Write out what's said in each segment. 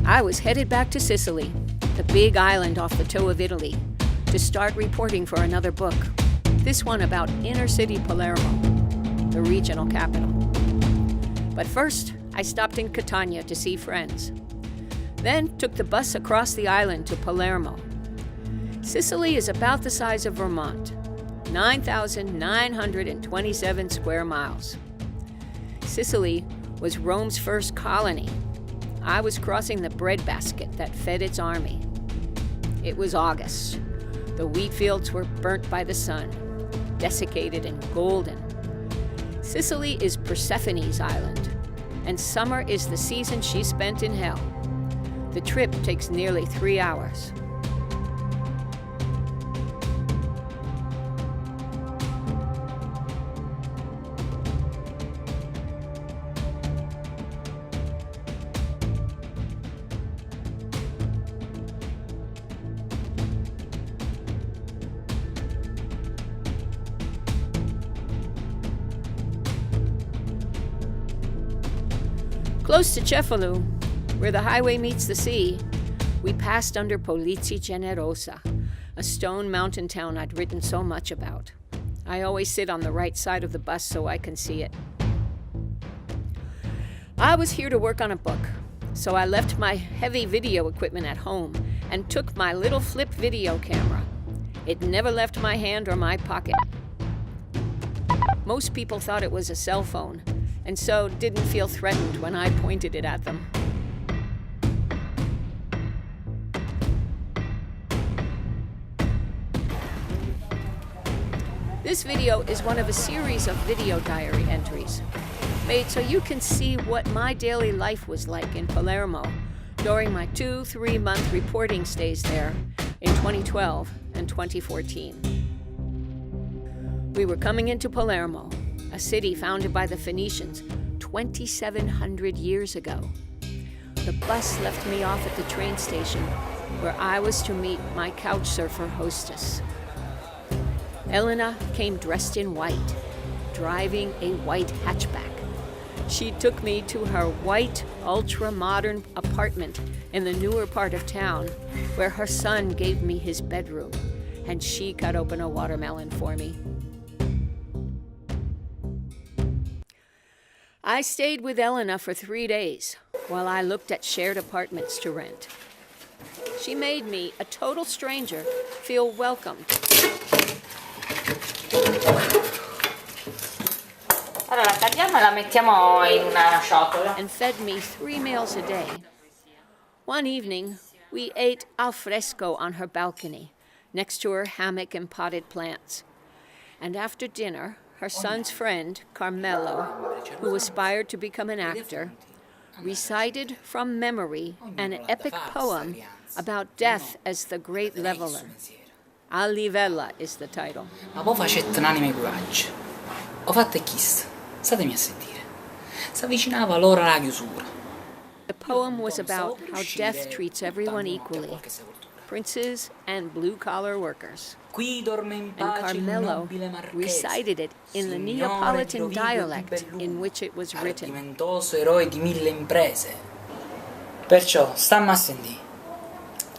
I was headed back to Sicily, the big island off the toe of Italy, to start reporting for another book. This one about inner city Palermo, the regional capital. But first, I stopped in Catania to see friends. Then took the bus across the island to Palermo. Sicily is about the size of Vermont, 9,927 square miles. Sicily was Rome's first colony. I was crossing the breadbasket that fed its army. It was August. The wheat fields were burnt by the sun, desiccated and golden. Sicily is Persephone's island, and summer is the season she spent in hell. The trip takes nearly 3 hours. Close to Cefalù, where the highway meets the sea, we passed under Polizzi Generosa, a stone mountain town I'd written so much about. I always sit on the right side of the bus so I can see it. I was here to work on a book, so I left my heavy video equipment at home and took my little flip video camera. It never left my hand or my pocket. Most people thought it was a cell phone, and so didn't feel threatened when I pointed it at them. This video is one of a series of video diary entries, made so you can see what my daily life was like in Palermo during my 2-3-month reporting stays there in 2012 and 2014. We were coming into Palermo, a city founded by the Phoenicians 2,700 years ago. The bus left me off at the train station where I was to meet my couch surfer hostess. Elena came dressed in white, driving a white hatchback. She took me to her white, ultra-modern apartment in the newer part of town, where her son gave me his bedroom, and she cut open a watermelon for me. I stayed with Elena for 3 days while I looked at shared apartments to rent. She made me, a total stranger, feel welcomed. Allora, tagliamo e la mettiamo in una ciotola. And fed me 3 meals a day. One evening, we ate al fresco on her balcony, next to her hammock and potted plants. And after dinner, her son's friend, Carmelo, who aspired to become an actor, recited from memory an epic poem about death as the great leveler. A Livella is the title. Ma voi facete un'anima e coraggio. Ho fatto e chissà. Statemi a sentire. S'avvicinava l'ora alla chiusura. The poem was about how death treats everyone equally, princes and blue-collar workers. And Carmelo recited it in the Neapolitan dialect in which it was written. Ardimentoso eroe di 1000 imprese. Perciò, stammi a sentire.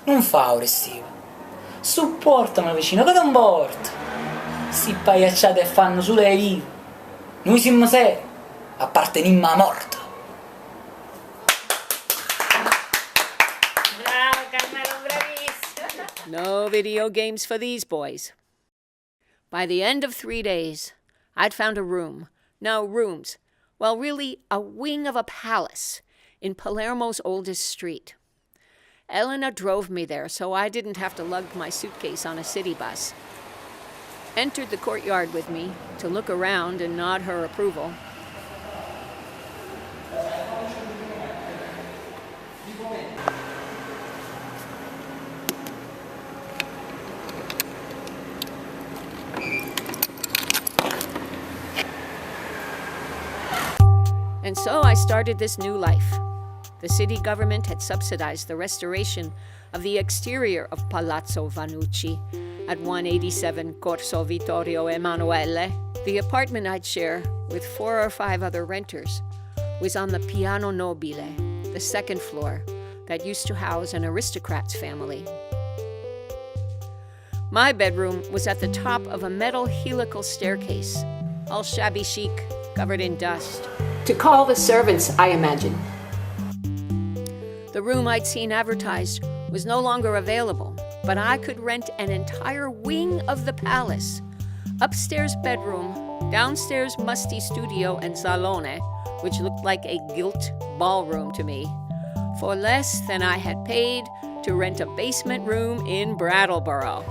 Non fa ore estive. Supportami vicino, che non porta. Si pagliacciate e fanno solo le vive. Noi siamo seri, appartenimmo a morto. Bravo Carmelo, bravissimo. No video games for these boys. By the end of 3 days, I'd found a room. No, rooms. Well, really, a wing of a palace in Palermo's oldest street. Elena drove me there, so I didn't have to lug my suitcase on a city bus. Entered the courtyard with me to look around and nod her approval. And so I started this new life. The city government had subsidized the restoration of the exterior of Palazzo Vannucci at 187 Corso Vittorio Emanuele. The apartment I'd share with 4 or 5 other renters was on the Piano Nobile, the second floor, that used to house an aristocrat's family. My bedroom was at the top of a metal helical staircase, all shabby chic, covered in dust. To call the servants, I imagine. The room I'd seen advertised was no longer available, but I could rent an entire wing of the palace. Upstairs bedroom, downstairs musty studio and salone, which looked like a gilt ballroom to me, for less than I had paid to rent a basement room in Brattleboro.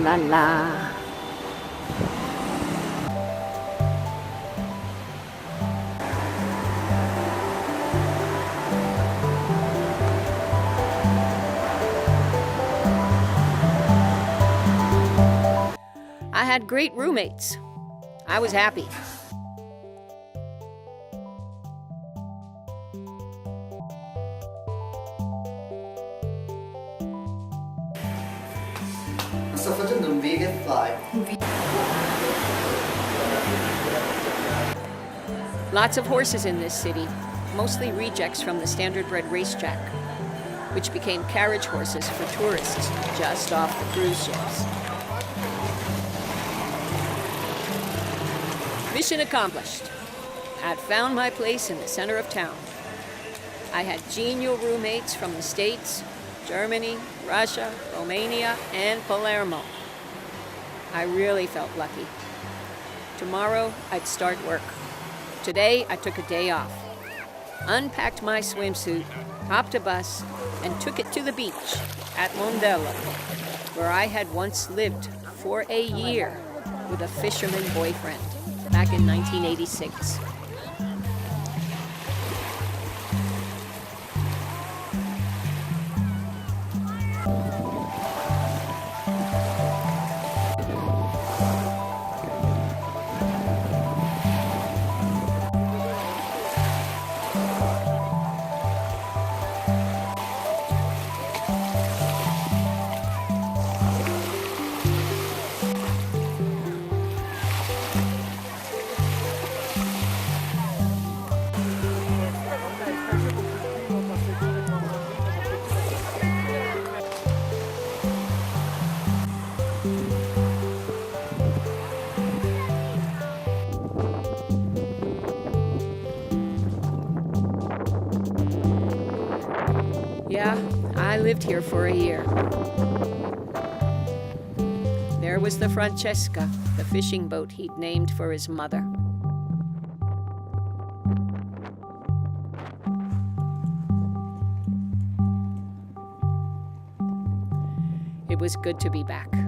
La la la. I had great roommates. I was happy. Sto facendo un vegan fly. Lots of horses in this city, mostly rejects from the standardbred racetrack, which became carriage horses for tourists just off the cruise ships. Mission accomplished. I'd found my place in the center of town. I had genial roommates from the States, Germany, Russia, Romania, and Palermo. I really felt lucky. Tomorrow, I'd start work. Today, I took a day off, unpacked my swimsuit, hopped a bus, and took it to the beach at Mondello, where I had once lived for a year with a fisherman boyfriend back in 1986. Yeah, I lived here for a year. There was the Francesca, the fishing boat he'd named for his mother. It was good to be back.